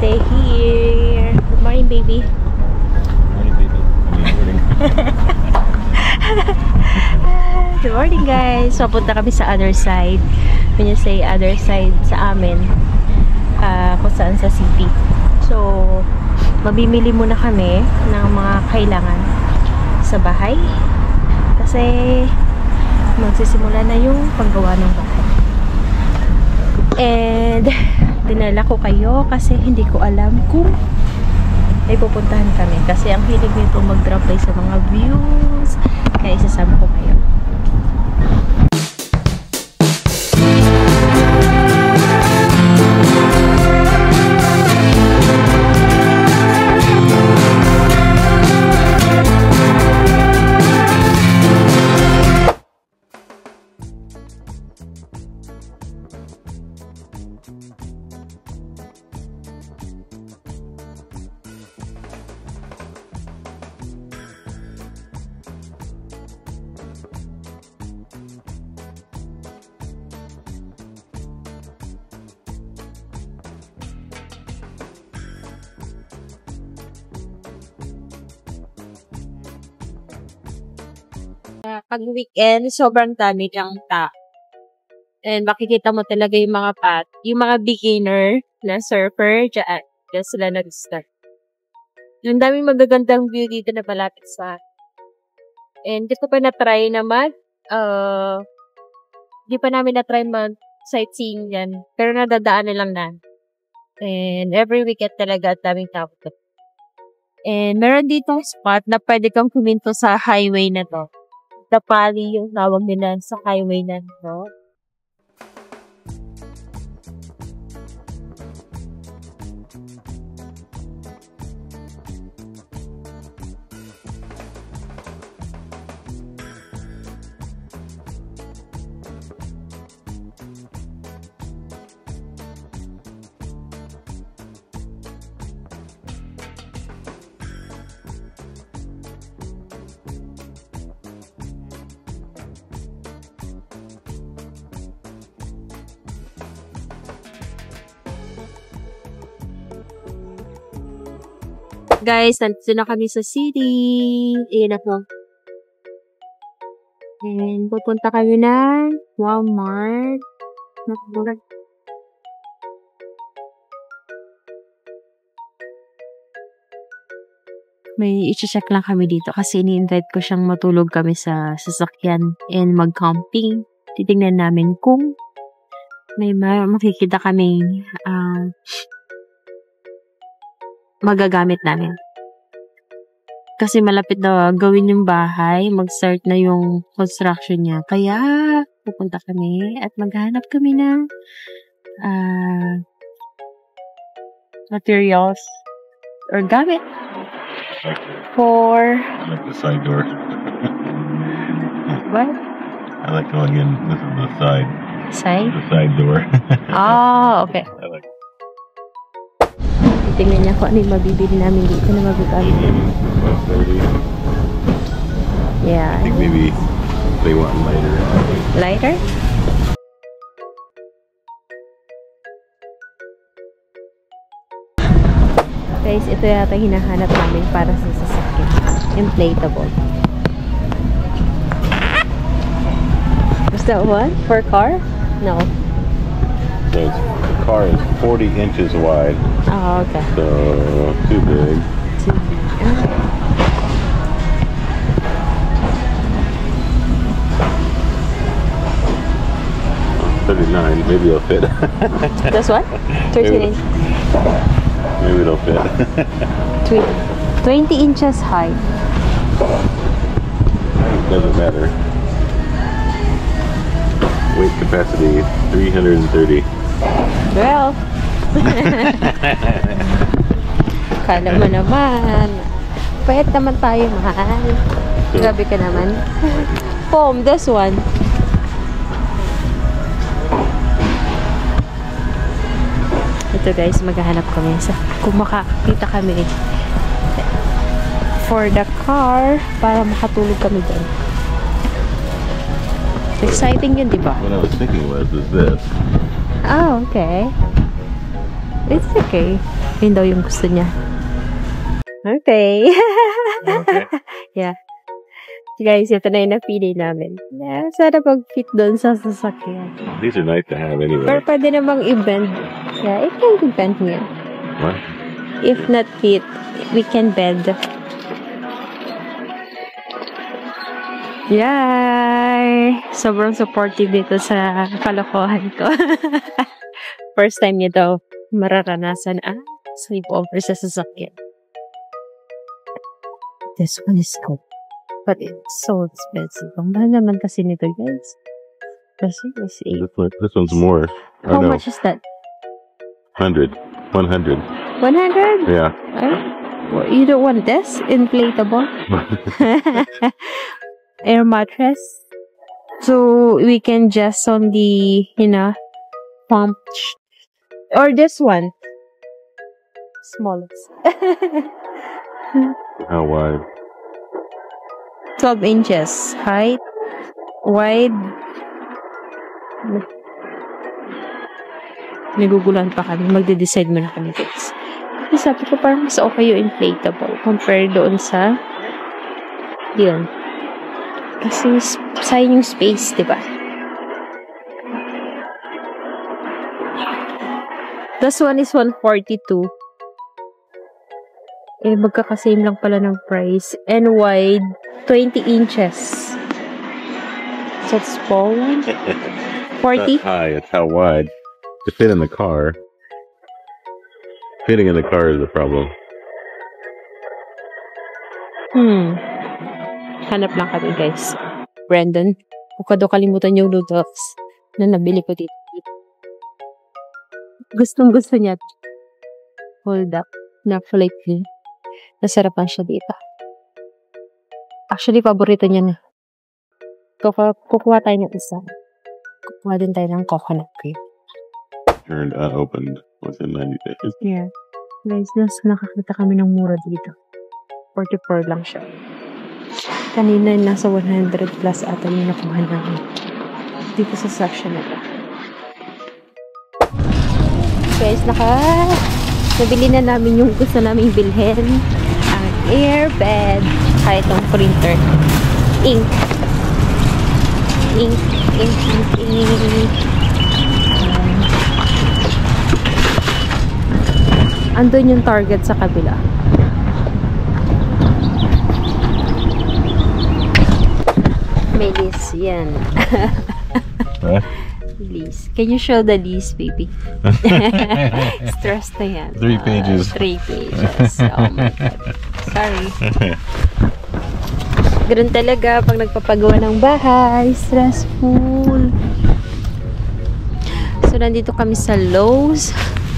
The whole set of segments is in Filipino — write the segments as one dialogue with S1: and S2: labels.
S1: day here. Good morning, baby.
S2: Morning, baby. Good morning.
S1: Good morning, guys. So, punta kami sa other side. When you say other side sa amin, kung saan sa city. So, mabimili muna kami ng mga kailangan sa bahay. Kasi, magsisimula na yung paggawa ng bahay. And, dinala ko kayo kasi hindi ko alam kung ay pupuntahan kami. Kasi ang hilig nito mag-drop by sa mga views. Kaya isasama ko kayo. Pag weekend, sobrang dami ng tao. And makikita mo talaga yung mga yung mga beginner na surfer, dyan sila nag-start. Yung daming magagandang view dito na malapit sa and di ko pa na-try na di pa namin na-try mag-sightseeing yan. Pero nadadaanan lang na. And every weekend talaga daming tao. And meron ditong spot na pwede kang kuminto sa highway na to. Tapali yung tawag nila sa highway na no? Guys, nandito na kami sa city. Ayan ako. And pupunta kami ng Walmart. May i-check lang kami dito kasi ini-invite ko siyang matulog kami sa sasakyan and mag-camping. Titingnan namin kung may makikita kaming magagamit namin. Kasi malapit na gawin yung bahay, mag-start na yung construction niya. Kaya, pupunta kami at maghanap kami ng materials or gamit for...
S2: I like the side door.
S1: What?
S2: I like going in. This is the side.
S1: Side?
S2: The side door.
S1: Oh, okay.
S2: I like
S1: Tingnan niya kung ano yung mabibili namin dito na magagamit. Yeah.
S2: I think maybe they want lighter.
S1: Lighter? Guys, ito yata hinahanap namin para sa sasakyan. Inflatable. Is that one? For car? No.
S2: So the car is 40 inches wide.
S1: Oh, okay.
S2: So too big. 39. Maybe it'll fit.
S1: This one? 13 inches.
S2: Maybe it'll fit.
S1: 20 inches high.
S2: It doesn't matter. Weight capacity 330.
S1: Well. Kala mo naman. Payat naman tayo, mahal. Grabe ka naman. Foam, this one. Ito guys, maghahanap kami sa kung makakita kami for the car para makatulog kami dyan. Exciting yun, di ba?
S2: What I was thinking was, is this.
S1: Oh, okay. It's okay. Yun daw yung gusto niya. Okay.
S2: Okay.
S1: Yeah. Guys, ito na yung napili namin. Sana pag-fit doon sa sasakyan.
S2: These are nice to have anyway.
S1: Pero pwede namang i-bend. Yeah, it can be bent here.
S2: What?
S1: If not fit, we can bend. Yay! Sobrang supportive dito sa kalokohan ko. First time niya daw mararanasan sleepover sa sasakyan. This one is cool. But it's so expensive. Ang mahal naman kasi nito, guys. Kasi is 8.
S2: This one's more.
S1: How
S2: Oh, no.
S1: much is that?
S2: 100. 100.
S1: 100?
S2: Yeah.
S1: Well, you don't want this? Inflatable? Air mattress? So, we can just only, pump. Or this one. Smallest.
S2: How wide?
S1: 12 inches. Height. Wide. Naguguluhan pa kami. Magde-decide muna kami, guys. Kasi sabi ko parang mas okay yung inflatable compared doon sa yun. Kasi sayang yung space, diba? This one is 142. Magkakasame lang pala ng price. And wide, 20 inches. So, it's small one? 40?
S2: Not high, it's how wide. To fit in the car. Fitting in the car is the problem.
S1: Hanap lang kami, guys. Brandon, huwag ka daw kalimutan yung noodles na nabili ko dito. Gustong-gusto niya. Hold up. Na flaky. Nasarapan siya dito. Actually, paborito niya na. Kukuha tayo ng isa. Kukuha din tayo ng coconut cream.
S2: Turned unopened within 90 days.
S1: Yeah. Guys, nakakita kami ng mura dito. 44 lang siya. Kanina nasa 100 plus ata yung nakuha namin. Dito sa section na ito. Guys, nabili na namin yung gusto namin bilhin. Ang airbed. Kaya itong printer. Ink. Andun yung Target sa kabila. May list yan.
S2: Huh?
S1: List. Can you show the list, baby? Stress na yan.
S2: 3 pages.
S1: 3 pages. Oh my God. Sorry. Ganun talaga pag nagpapagawa ng bahay. Stressful. So, nandito kami sa Lowe's.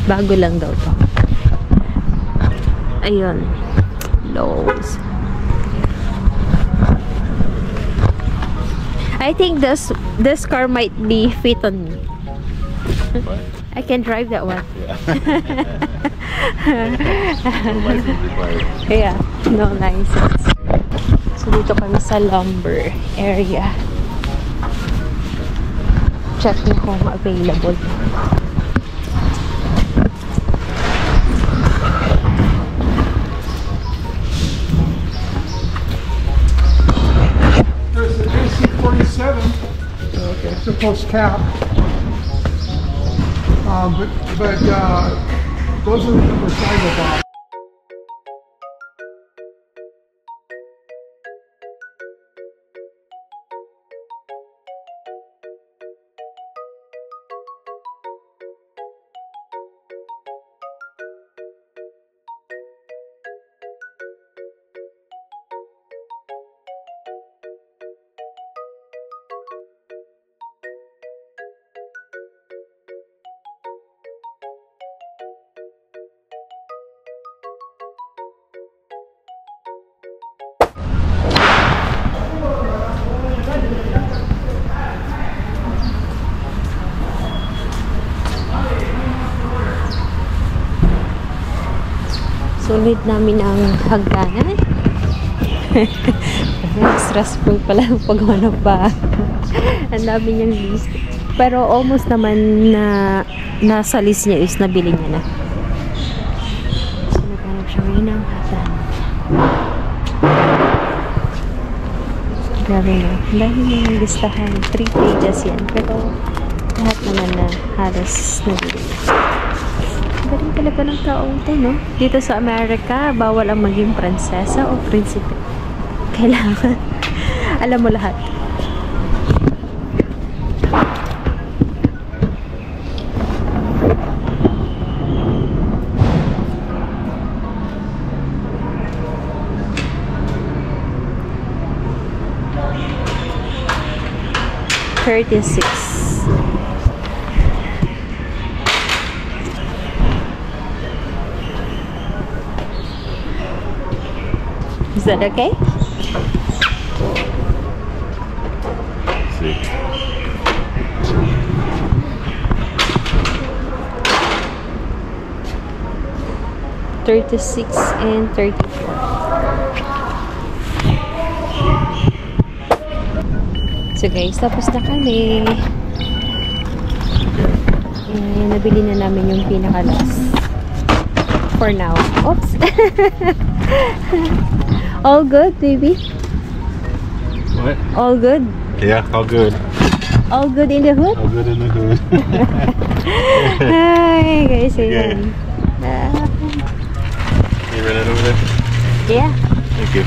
S1: Bago lang daw to. Ayun. Lowe's. I think this car might be fit on me.
S2: What?
S1: I can drive that one.
S2: No license required.
S1: Yeah, no license. So, dito kami sa lumber area. Check na kung available.
S3: There's the AC-47. Okay. It's a post cap. But those are the recycle box.
S1: Sulit namin ang hagdanan. Stressful pala ang paghanap ba. Ang dami niyang list. Pero almost naman na nasa list niya is nabili niya na. Grabe na. Dahil yung listahan, 3 pages yan. Pero lahat naman na halos nabili. Galing talaga ng taong to, no? Dito sa Amerika, bawal ang maging prinsesa o prinsipe. Kailangan alam mo lahat. $36. Is that okay?
S2: See.
S1: $36 and $34. So guys, tapos na kami. Nabili na namin yung pinaka-last. For now. Oops! All good, baby?
S2: What?
S1: All good?
S2: Yeah, all good.
S1: All good in the hood?
S2: All good in the hood.
S1: Hi guys,
S2: Okay.
S1: ayan.
S2: You read it over there?
S1: Yeah.
S2: Thank you.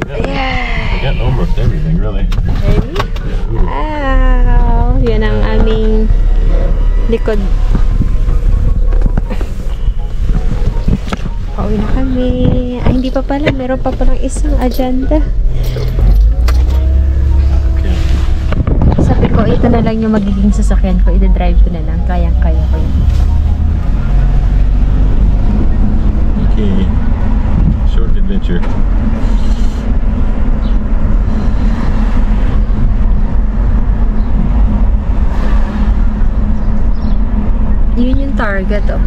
S2: I got almost everything, really.
S1: Ready? Wow! Yan ang aming likod. Pauwi na kami. Ay, hindi pa pala. Meron pa palang isang agenda.
S2: Okay.
S1: Sabi ko, ito na lang yung magiging sasakyan ko. Ida-drive ko na lang. Kayang-kaya ko yun.
S2: Okay. Short adventure.
S1: Yun yung target, oh.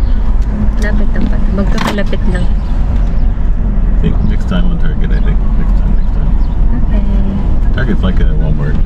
S1: Lapit na pala. Magkakalapit lang.
S2: I think next time on Target, I think. Next time.
S1: Okay.
S2: Target's like a Walmart.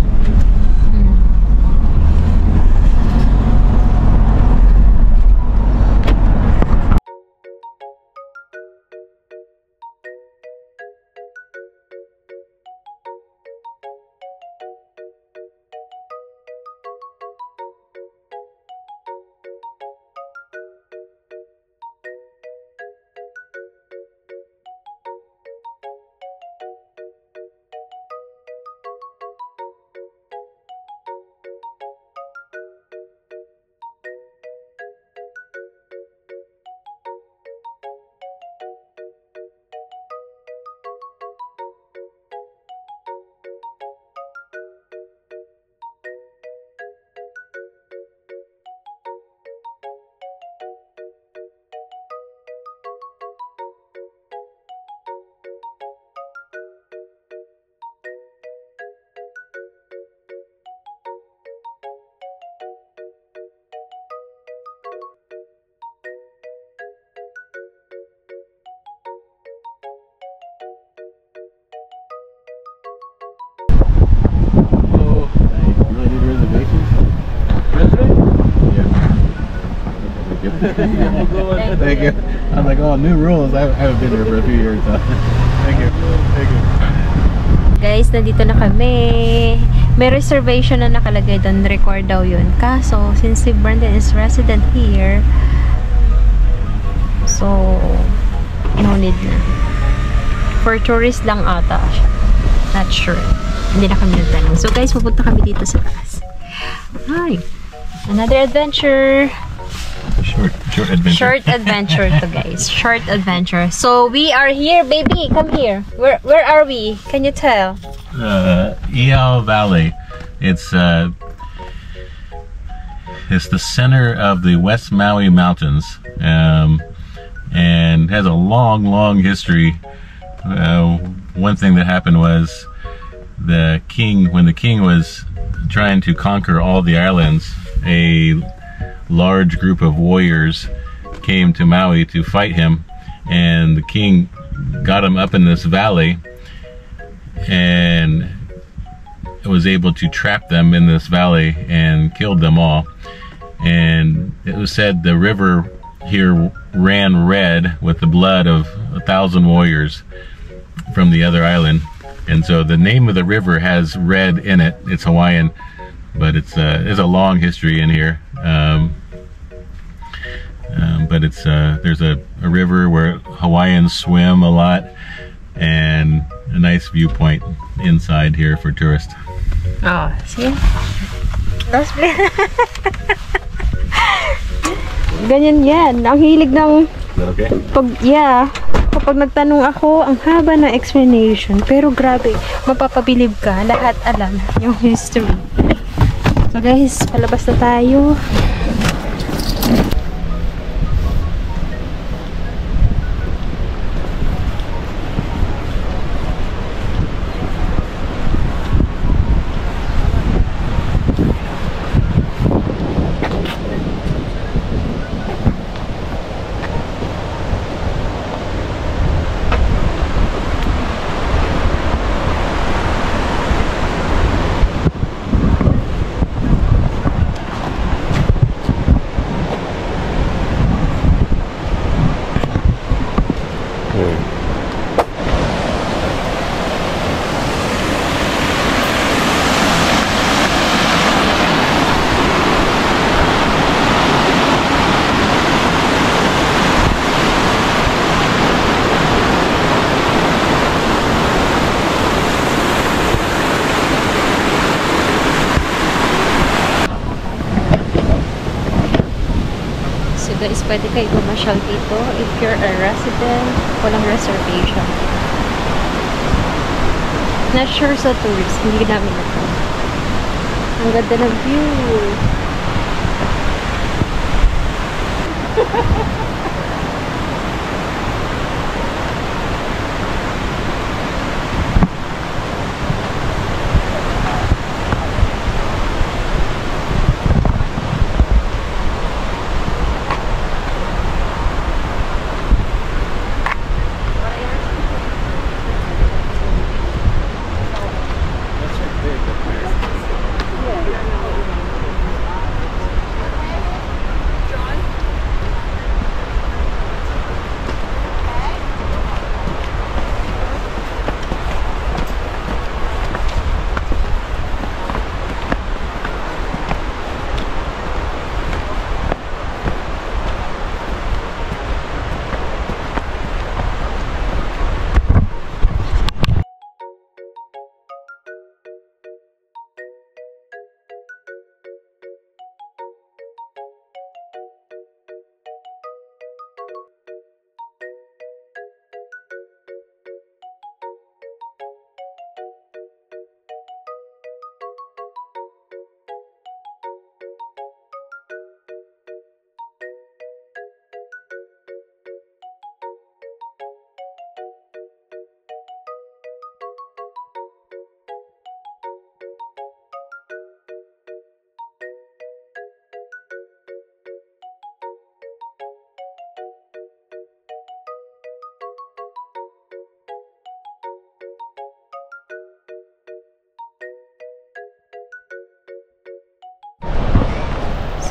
S2: Thank you. I was like, oh, new rules. I haven't been here for a few years. So. Thank you. Thank you.
S1: Guys, nandito na kami. May reservation na nakalagay doon. Record daw yun. Kaso, since si Brandon is resident here, so, no need na. For tourist lang ata siya. Not sure. Hindi na kami nagtanong. So guys, pupunta kami dito sa taas. Hi! Another adventure!
S2: Short adventure.
S1: Short adventure to guys. Short adventure. So we are here, baby. Come here. Where are we? Can you tell?
S2: Eyal Valley. It's the center of the West Maui Mountains, and has a long history. one thing that happened was when the king was trying to conquer all the islands, a large group of warriors came to Maui to fight him, and the king got him up in this valley and was able to trap them in this valley and killed them all. And it was said the river here ran red with the blood of 1,000 warriors from the other island. And so the name of the river has red in it. It's Hawaiian, but it's a long history in here. But there's a river where Hawaiians swim a lot, and a nice viewpoint inside here for tourists.
S1: Oh, see? Ganyan yan. Ang hilig ng...
S2: Is that okay?
S1: Kapag nagtanong ako, ang haba ng explanation. Pero grabe, mapapabilib ka. Lahat alam yung history. So guys, palabas na tayo. Guys, pwede kayo pumasyal dito if you're a resident, walang reservation. Not sure sa tourist, hindi namin ito. Ang ganda ng view.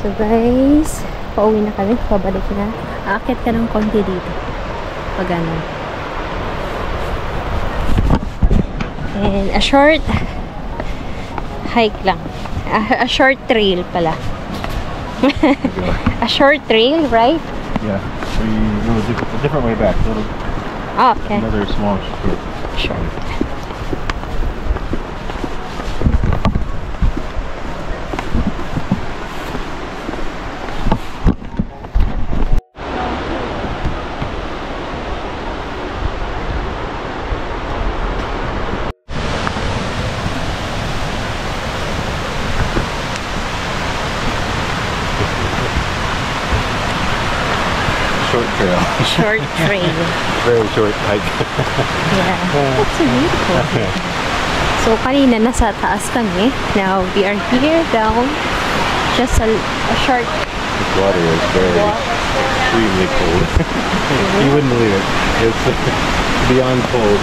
S1: So guys, pauwi na kami, pabalik na. Aakit ka ng konti dito. Pag ano. And a short hike lang. A short trail pala. A short trail, right?
S2: Yeah, we go a different way back.
S1: Oh, okay.
S2: Another small
S1: Short.
S2: short short trail.
S1: Short trail.
S2: Very short hike.
S1: Yeah. That's so beautiful. So, kanina nasa taas kami. Now, we are here down. Just a short
S2: This water is very extremely cold. You wouldn't believe it. It's beyond cold.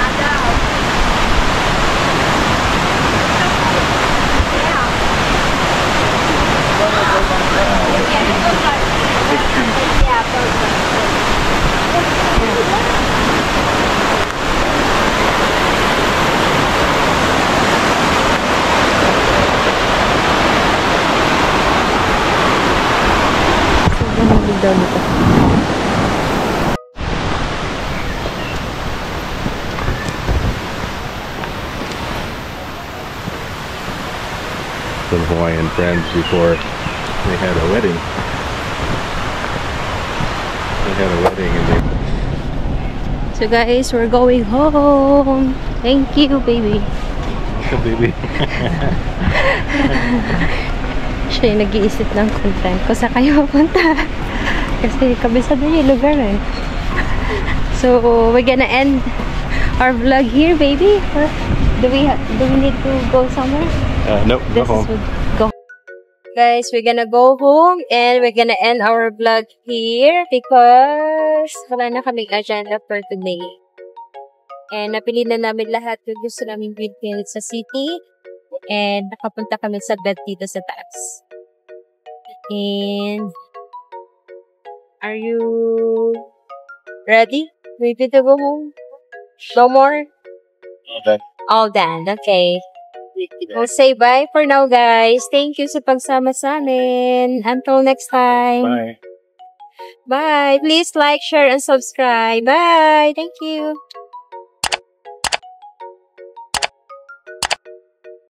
S1: Ganun daw dito.
S2: Some Hawaiian friends before they had a wedding. They had a wedding and they...
S1: So guys, we're going home. Thank you, baby.
S2: Baby.
S1: Siya yung nag-iisip ng content kung saan kayo pupunta. Kasi kabisado yung lugar eh. So, we're gonna end our vlog here, baby. Or do we need to go somewhere?
S2: Nope, go home.
S1: Go. Guys, we're gonna go home and we're gonna end our vlog here because wala na kaming agenda for today. And napili na namin lahat yung gusto namin bilhin sa city. And nakapunta kami sa bed dito sa taas. And are you ready? Ready to go home? No more?
S2: Okay.
S1: All done. Okay. We'll say bye for now, guys. Thank you sa pagsama sa amin. Until next time.
S2: Bye.
S1: Bye. Please like, share, and subscribe. Bye. Thank you.